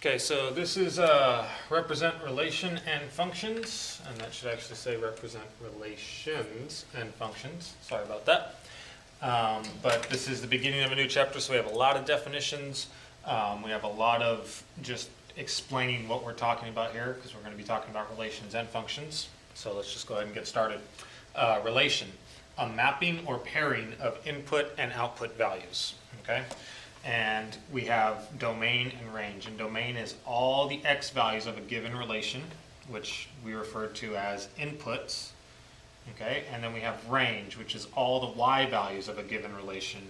Okay, so this is represent relation and functions, and that should actually say represent relations and functions. Sorry about that. But this is the beginning of a new chapter, so we have a lot of definitions. We have a lot of just explaining what we're talking about here, because we're going to be talking about relations and functions. So let's just go ahead and get started. Relation, a mapping or pairing of input and output values. Okay. And we have domain and range. And domain is all the x values of a given relation, which we refer to as inputs. Okay, and then we have range, which is all the y values of a given relation,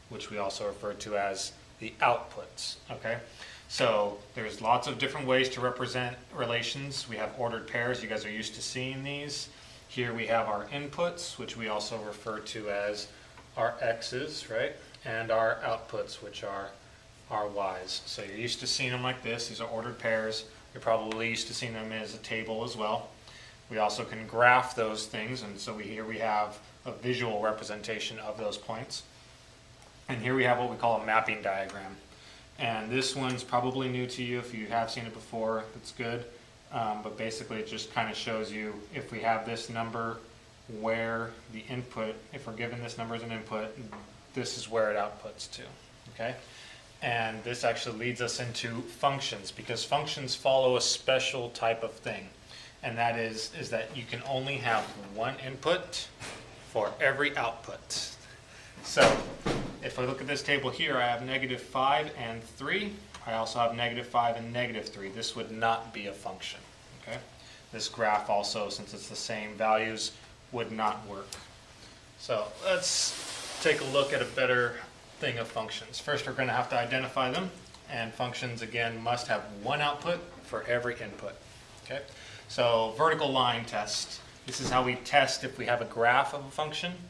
which we also refer to as the outputs. Okay, so there's lots of different ways to represent relations. We have ordered pairs. You guys are used to seeing these. Here we have our inputs, which we also refer to as our x's, right? And our outputs, which are our y's. So you're used to seeing them like this. These are ordered pairs. You're probably used to seeing them as a table as well. We also can graph those things, and so here we have a visual representation of those points. And here we have what we call a mapping diagram. And this one's probably new to you. If you have seen it before, it's good. But basically it just kind of shows you if we have this number where the input, if we're given this number as an input, this is where it outputs to, okay? And this actually leads us into functions, because functions follow a special type of thing. And that is that you can only have one input for every output. So if I look at this table here, I have -5 and 3. I also have -5 and -3. This would not be a function, okay? This graph also, since it's the same values, would not work. So let's take a look at a better thing of functions. First, we're going to have to identify them, and functions again must have one output for every input. Okay, so vertical line test. This is how we test if we have a graph of a function,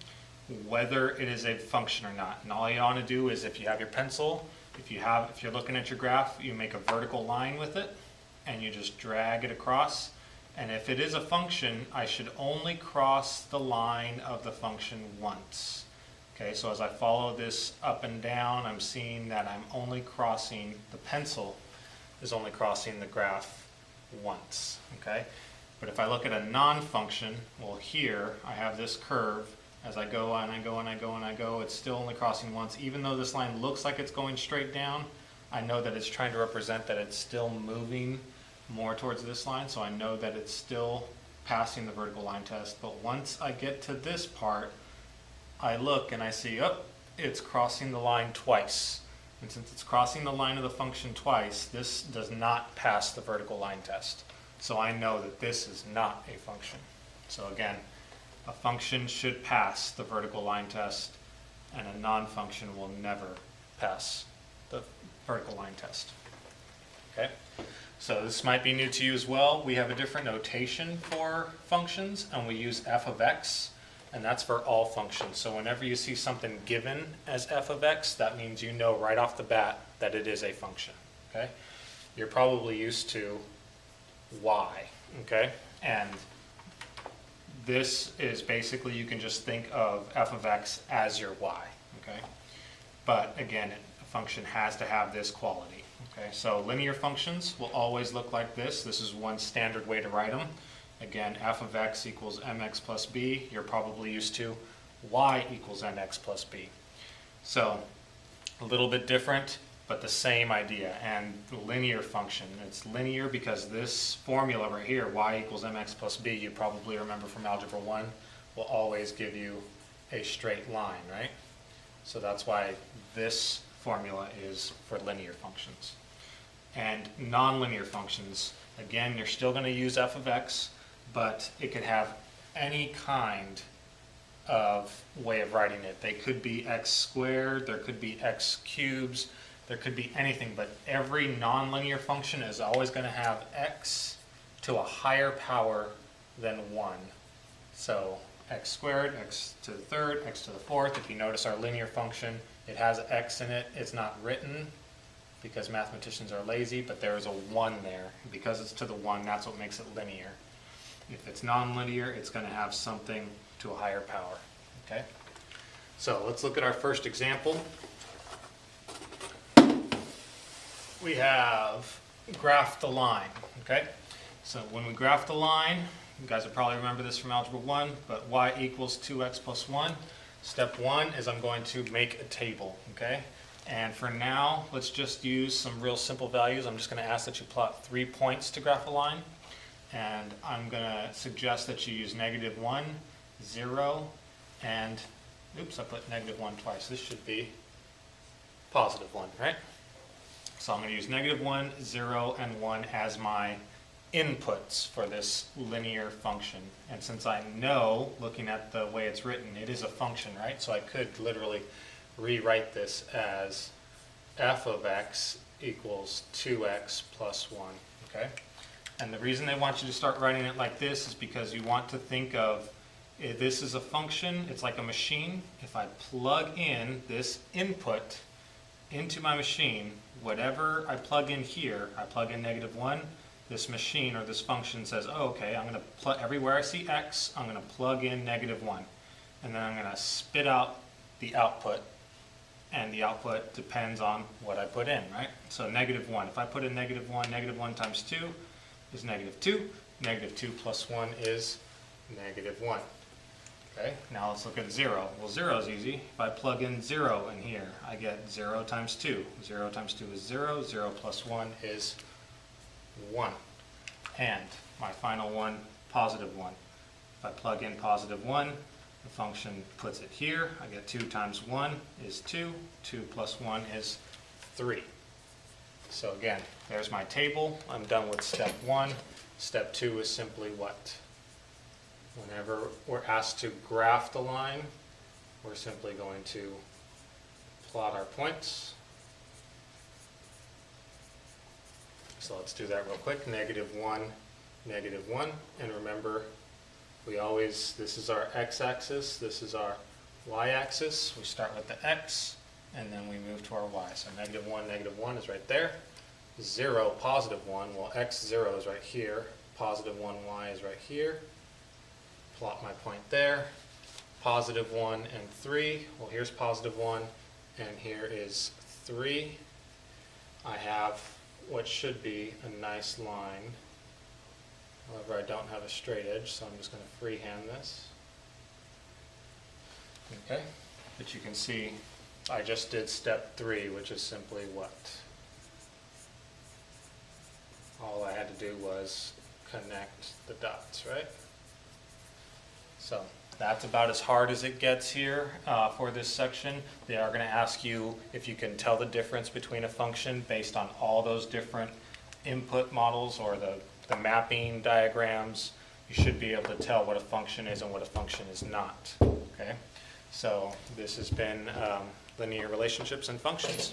whether it is a function or not. And all you want to do is, if you have your pencil, if you're looking at your graph, you make a vertical line with it, and you just drag it across. And if it is a function, I should only cross the line of the function once. Okay, so as I follow this up and down, I'm seeing that I'm only crossing, the pencil is only crossing the graph once. Okay, but if I look at a non-function, well, here I have this curve. As I go and I go and I go and I go, it's still only crossing once. Even though this line looks like it's going straight down, I know that it's trying to represent that it's still moving more towards this line, so I know that it's still passing the vertical line test. But once I get to this part, I look and I see, oh, it's crossing the line twice. And since it's crossing the line of the function twice, this does not pass the vertical line test. So I know that this is not a function. So again, a function should pass the vertical line test, and a non-function will never pass the vertical line test. Okay? So this might be new to you as well. We have a different notation for functions, and we use f of x, and that's for all functions. So whenever you see something given as f of x, that means you know right off the bat that it is a function. Okay? You're probably used to y, okay? And this is basically, you can just think of f of x as your y, okay? But again, a function has to have this quality. Okay, so linear functions will always look like this. This is one standard way to write them. Again, f of x equals mx plus b. You're probably used to y equals mx plus b. So a little bit different, but the same idea. And the linear function, it's linear because this formula right here, y equals mx plus b, you probably remember from Algebra 1, will always give you a straight line, right? So that's why this formula is for linear functions. And nonlinear functions, again, you're still going to use f of x, but it could have any kind of way of writing it. They could be x squared, there could be x cubes, there could be anything, but every nonlinear function is always going to have x to a higher power than 1. So x squared, x to the third, x to the fourth. If you notice our linear function, it has x in it. It's not written because mathematicians are lazy, but there is a 1 there. Because it's to the 1, that's what makes it linear. If it's nonlinear, it's going to have something to a higher power. Okay? So let's look at our first example. We have graph the line, okay? So when we graph the line, you guys will probably remember this from Algebra 1, but y equals 2x plus 1. Step 1 is I'm going to make a table, okay? And for now, let's just use some real simple values. I'm just going to ask that you plot 3 points to graph a line. And I'm going to suggest that you use -1, 0, and, oops, I put -1 twice. This should be +1, right? So I'm going to use -1, 0, and 1 as my inputs for this linear function. And since I know, looking at the way it's written, it is a function, right? So I could literally rewrite this as f of x equals 2x plus 1, okay? And the reason they want you to start writing it like this is because you want to think of this is a function, it's like a machine. If I plug in this input into my machine, whatever I plug in here, I plug in -1, this machine or this function says, oh, okay, I'm going to plug everywhere I see x, I'm going to plug in -1. And then I'm going to spit out the output, and the output depends on what I put in, right? So -1, if I put in -1, -1 times 2 is -2, -2 plus 1 is -1. Okay, now let's look at 0. Well, 0 is easy. If I plug in 0 in here, I get 0 times 2. 0 times 2 is 0. 0 plus 1 is 1. And my final one, +1. If I plug in +1, the function puts it here. I get 2 times 1 is 2. 2 plus 1 is 3. So again, there's my table. I'm done with step 1. Step 2 is simply what? Whenever we're asked to graph the line, we're simply going to plot our points. So let's do that real quick. -1, -1. And remember, this is our x-axis, this is our y-axis. We start with the x, and then we move to our y. So -1, -1 is right there. 0, +1, well, x0 is right here. +1y is right here. Plot my point there. +1 and 3. Well, here's +1, and here is 3. I have what should be a nice line. However, I don't have a straight edge, so I'm just going to freehand this. Okay, but you can see I just did step 3, which is simply what? All I had to do was connect the dots, right? So that's about as hard as it gets here for this section. They are going to ask you if you can tell the difference between a function based on all those different input models or the mapping diagrams. You should be able to tell what a function is and what a function is not. Okay, so this has been linear relationships and functions.